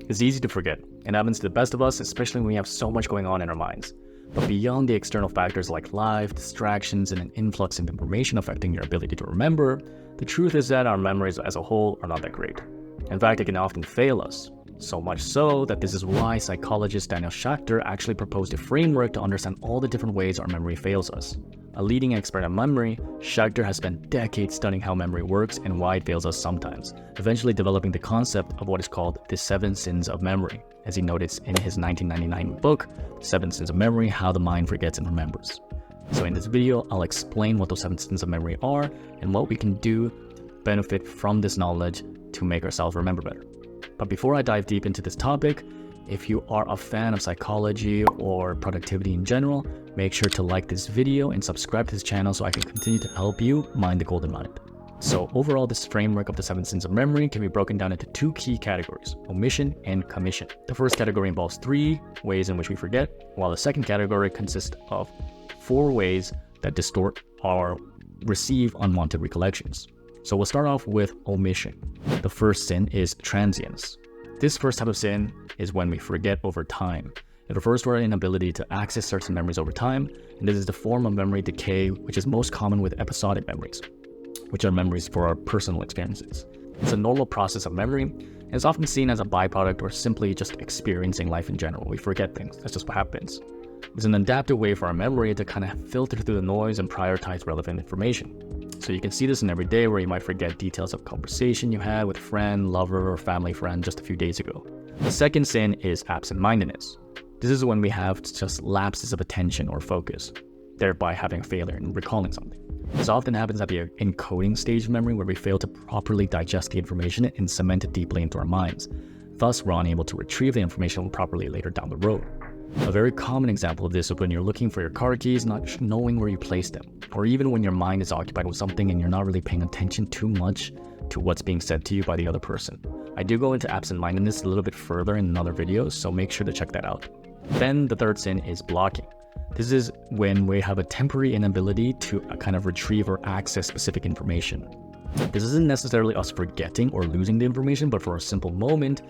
It's easy to forget. It happens to the best of us, especially when we have so much going on in our minds. But beyond the external factors like life, distractions, and an influx of information affecting your ability to remember, the truth is that our memories as a whole are not that great. In fact, it can often fail us. So much so that this is why psychologist Daniel Schacter actually proposed a framework to understand all the different ways our memory fails us. A leading expert on memory, Schacter has spent decades studying how memory works and why it fails us sometimes, eventually developing the concept of what is called the 7 Sins of Memory, as he noted in his 1999 book, 7 Sins of Memory, How the Mind Forgets and Remembers. So in this video, I'll explain what those 7 sins of memory are and what we can do to benefit from this knowledge to make ourselves remember better. But before I dive deep into this topic, if you are a fan of psychology or productivity in general, make sure to like this video and subscribe to this channel so I can continue to help you mind the golden mind. So overall, this framework of the 7 sins of memory can be broken down into 2 key categories, omission and commission. The first category involves 3 ways in which we forget, while the second category consists of 4 ways that distort or receive unwanted recollections. So we'll start off with omission. The first sin is transience. This first type of sin is when we forget over time. It refers to our inability to access certain memories over time, and this is the form of memory decay which is most common with episodic memories, which are memories for our personal experiences. It's a normal process of memory, and it's often seen as a byproduct or simply just experiencing life in general. We forget things, that's just what happens. It's an adaptive way for our memory to kind of filter through the noise and prioritize relevant information. So you can see this in every day where you might forget details of conversation you had with a friend, lover, or family friend just a few days ago. The second sin is absent-mindedness. This is when we have just lapses of attention or focus, thereby having a failure in recalling something. This often happens at the encoding stage of memory where we fail to properly digest the information and cement it deeply into our minds. Thus, we're unable to retrieve the information properly later down the road. A very common example of this is when you're looking for your car keys, not knowing where you placed them, or even when your mind is occupied with something and you're not really paying attention too much to what's being said to you by the other person. I do go into absent-mindedness a little bit further in another video, so make sure to check that out. Then the third sin is blocking. This is when we have a temporary inability to kind of retrieve or access specific information. This isn't necessarily us forgetting or losing the information, but for a simple moment,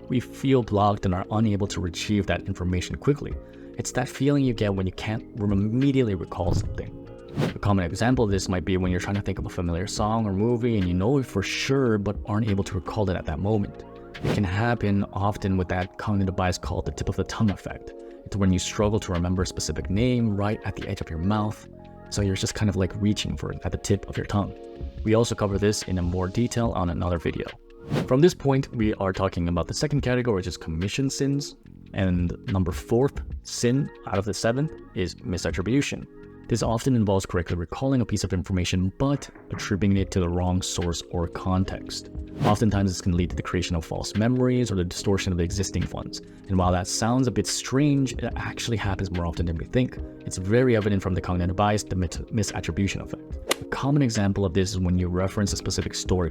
we feel blocked and are unable to retrieve that information quickly. It's that feeling you get when you can't immediately recall something. A common example of this might be when you're trying to think of a familiar song or movie and you know it for sure but aren't able to recall it at that moment. It can happen often with that cognitive bias called the tip of the tongue effect. It's when you struggle to remember a specific name right at the edge of your mouth, so you're just kind of like reaching for it at the tip of your tongue. We also cover this in more detail on another video. From this point, we are talking about the second category, which is commission sins, and number 4th sin out of the 7 is misattribution. This often involves correctly recalling a piece of information but attributing it to the wrong source or context. Oftentimes this can lead to the creation of false memories or the distortion of the existing ones. And while that sounds a bit strange, it actually happens more often than we think. It's very evident from the cognitive bias, the misattribution effect. A common example of this is when you reference a specific story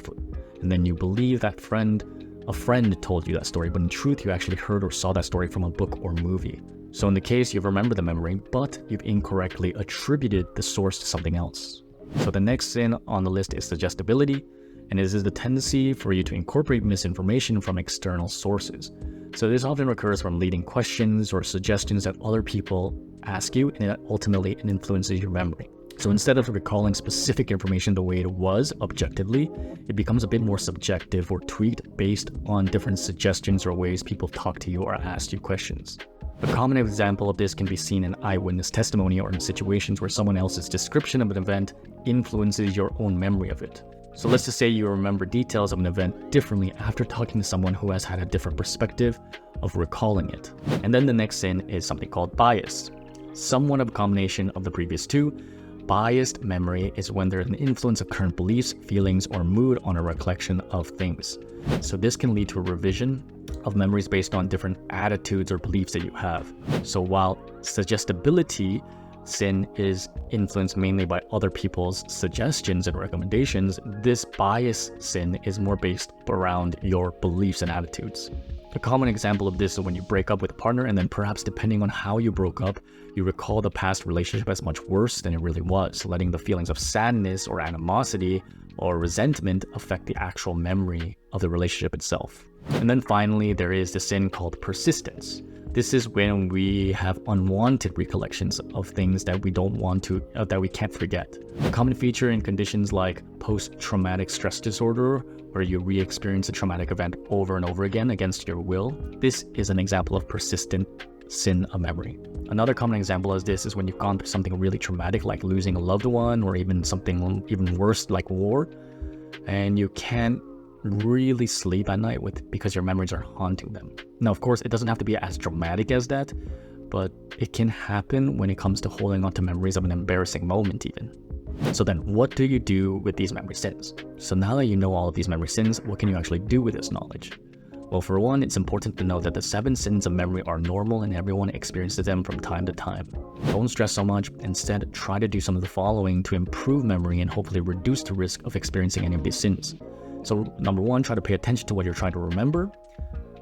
and then you believe that a friend told you that story, but in truth you actually heard or saw that story from a book or movie. So in the case, you've remembered the memory, but you've incorrectly attributed the source to something else. So the next sin on the list is suggestibility, and this is the tendency for you to incorporate misinformation from external sources. So this often occurs from leading questions or suggestions that other people ask you, and it ultimately influences your memory. So instead of recalling specific information the way it was objectively, it becomes a bit more subjective or tweaked based on different suggestions or ways people talk to you or ask you questions. A common example of this can be seen in eyewitness testimony or in situations where someone else's description of an event influences your own memory of it. So let's just say you remember details of an event differently after talking to someone who has had a different perspective of recalling it. And then the next sin is something called bias. Somewhat of a combination of the previous 2. Biased memory is when there's an influence of current beliefs, feelings, or mood on a recollection of things. So this can lead to a revision of memories based on different attitudes or beliefs that you have. So while suggestibility sin is influenced mainly by other people's suggestions and recommendations, this bias sin is more based around your beliefs and attitudes. A common example of this is when you break up with a partner and then perhaps depending on how you broke up, you recall the past relationship as much worse than it really was, letting the feelings of sadness or animosity or resentment affect the actual memory of the relationship itself. And then finally, there is the sin called persistence. This is when we have unwanted recollections of things that we don't want to, that we can't forget. A common feature in conditions like post-traumatic stress disorder, where you re-experience a traumatic event over and over again against your will, this is an example of persistent sin of memory. Another common example of this is when you've gone through something really traumatic, like losing a loved one, or even something even worse like war, and you can't really sleep at night because your memories are haunting them. Now, of course, it doesn't have to be as dramatic as that, but it can happen when it comes to holding on to memories of an embarrassing moment even. So then, what do you do with these memory sins? So now that you know all of these memory sins, what can you actually do with this knowledge? Well, for one, it's important to know that the 7 sins of memory are normal and everyone experiences them from time to time. Don't stress so much. Instead, try to do some of the following to improve memory and hopefully reduce the risk of experiencing any of these sins. So number 1, try to pay attention to what you're trying to remember.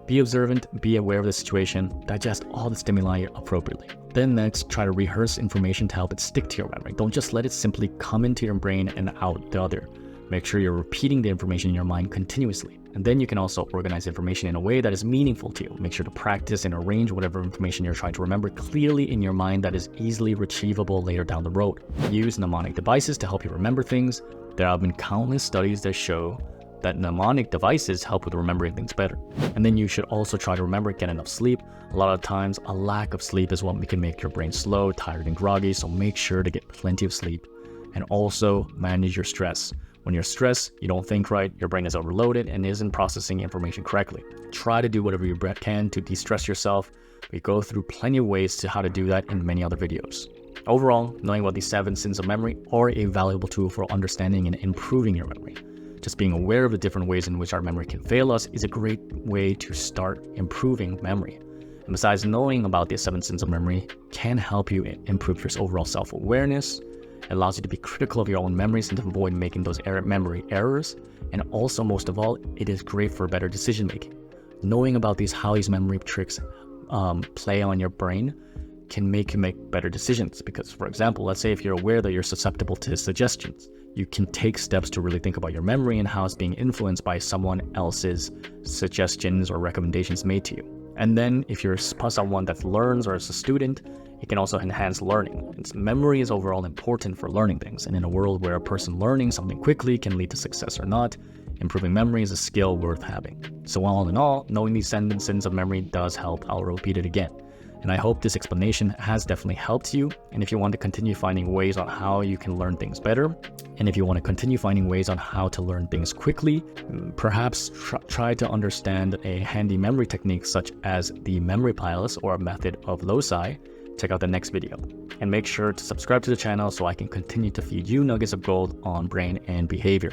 Be observant, be aware of the situation, digest all the stimuli appropriately. Then next, try to rehearse information to help it stick to your memory. Don't just let it simply come into your brain and out the other. Make sure you're repeating the information in your mind continuously. And then you can also organize information in a way that is meaningful to you. Make sure to practice and arrange whatever information you're trying to remember clearly in your mind that is easily retrievable later down the road. Use mnemonic devices to help you remember things. There have been countless studies that show that mnemonic devices help with remembering things better. And then you should also try to remember, get enough sleep. A lot of times, a lack of sleep is what can make your brain slow, tired, and groggy, so make sure to get plenty of sleep. And also manage your stress. When you're stressed, you don't think right, your brain is overloaded and isn't processing information correctly. Try to do whatever you can to de-stress yourself. We go through plenty of ways to how to do that in many other videos. Overall, knowing about these 7 sins of memory are a valuable tool for understanding and improving your memory. Just being aware of the different ways in which our memory can fail us is a great way to start improving memory. And besides, knowing about the 7 sins of memory can help you improve your overall self-awareness. It allows you to be critical of your own memories and to avoid making those memory errors. And also, most of all, it is great for better decision making. Knowing about how these memory tricks play on your brain can make you make better decisions. Because, for example, let's say if you're aware that you're susceptible to suggestions, you can take steps to really think about your memory and how it's being influenced by someone else's suggestions or recommendations made to you. And then if you're someone that learns or is a student, it can also enhance learning. Memory is overall important for learning things, and in a world where a person learning something quickly can lead to success or not, improving memory is a skill worth having. So all in all, knowing these 7 sins of memory does help. I'll repeat it again. And I hope this explanation has definitely helped you. And if you want to continue finding ways on how you can learn things better, and if you want to continue finding ways on how to learn things quickly, perhaps try to understand a handy memory technique such as the Memory Palace or a method of loci, check out the next video. And make sure to subscribe to the channel so I can continue to feed you nuggets of gold on brain and behavior.